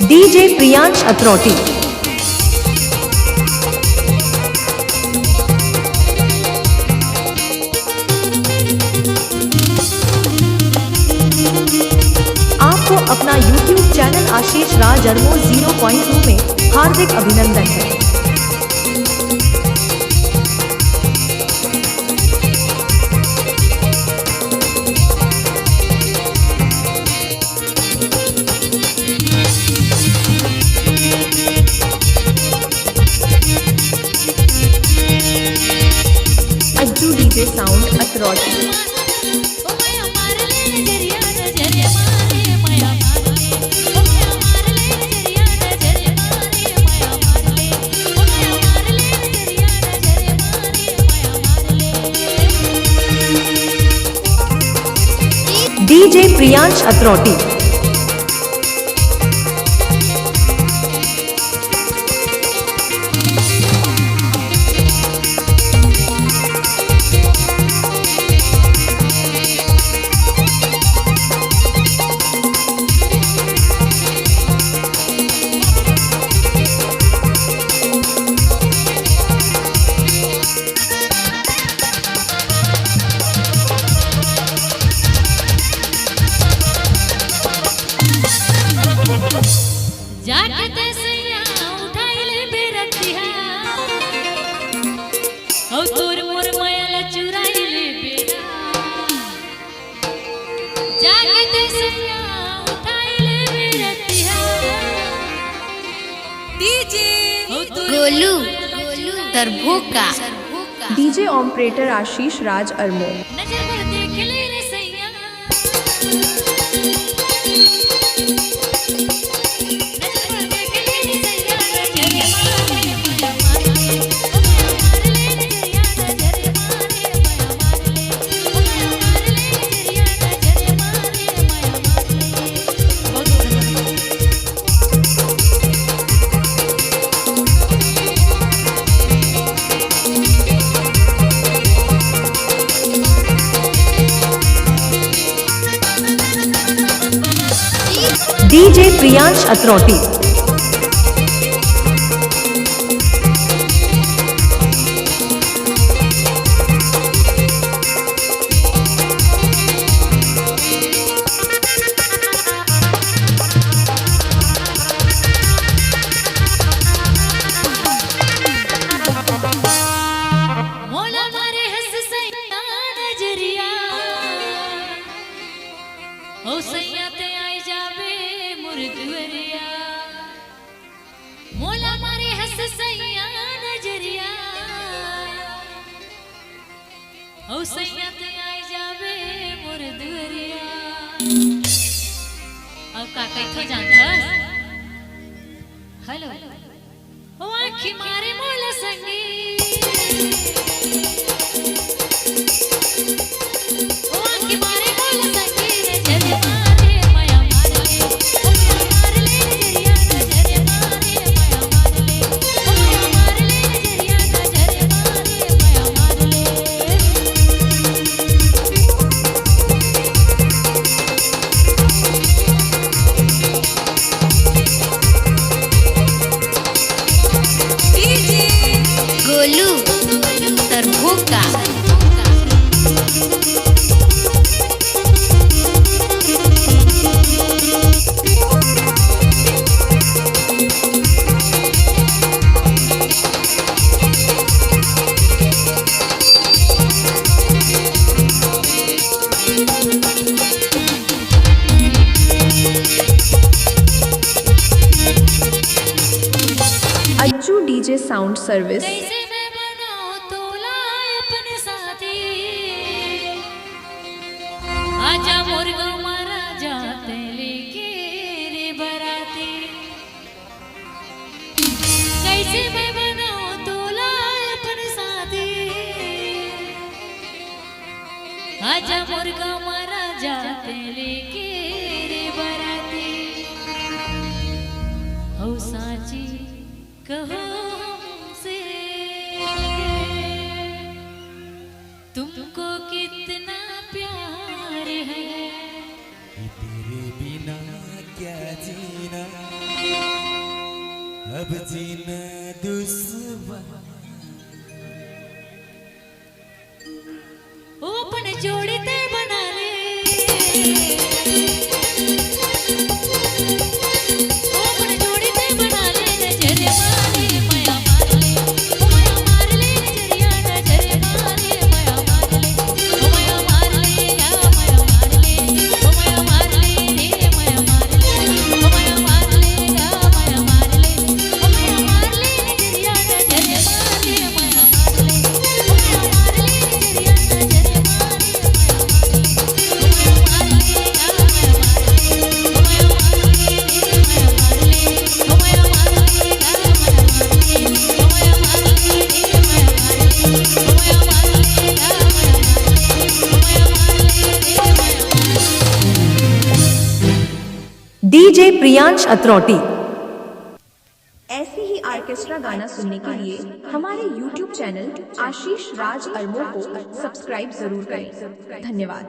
DJ Priyansh अथरौटी। आपको अपना YouTube channel आशीष राज अरमो 0.2 में हार्दिक अभिनंदन है। Ajju DJ sound Athrauti. DJ Priyansh Athrauti. जाके सैया उठाइले बेरतिहा औ तोर मोर माया चुराइले बेरा। जाके सैया उठाइले बेरतिहा डीजे गोलू तरभोका। डीजे ऑपरेटर आशीष राज अरमो। नजर पर देख ले रे सैया डीजे प्रियांश अथरौटी। मोला मारे हंस सैया नजरिया ओ सैया ते आई जावे मोर दुअरिया। मोला मारे हंस सैया नजरिया ओ सैया ते आई जावे मोर दुअरिया। अब का कैथो जानता हेलो ओ आँखी मारे मोला संगी ओ आँखी मारे मोला संगी रे जरे मारे माया मारे ओ माया मारे ले जरिया ना जरे मारे माया मारे ओ माया मारे ले जरिया ना जरे मारे माया मारे। Golu Tarbhoka. Ajju DJ sound service. कैसे मैं बनाऊं तोला अपने साथी आजा मोर गाँव मारा जाते लेके रे बराती। कैसे मैं बनाऊं तोला अपने साथी आजा मोर गाँव मारा जाते लेके रे बराती। हो साची कहो हमसे तुमको कितना प्यार है। तेरे बिना अब जीना दुश्वार ओ अपन जोड़ी ते बना ले ओ अपन जोड़ी ते बना ले नजर मारे माया मार ले ओ माया मार ले नजरिया नजर मारे माया मार ले ओ माया मार ले या माया मार ले ओ माया मार ले रे माया मार ले ओ माया मार ले या माया मार ले ओ माया मार ले नजरिया नजर मारे माया मार ले ओ माया मार ले नजरिया नजर डीजे प्रियांश अत्रौटी। ऐसे ही ऑर्केस्ट्रा गाना सुनने के लिए हमारे YouTube चैनल आशीष राज अरमो को सब्सक्राइब जरूर करें। धन्यवाद।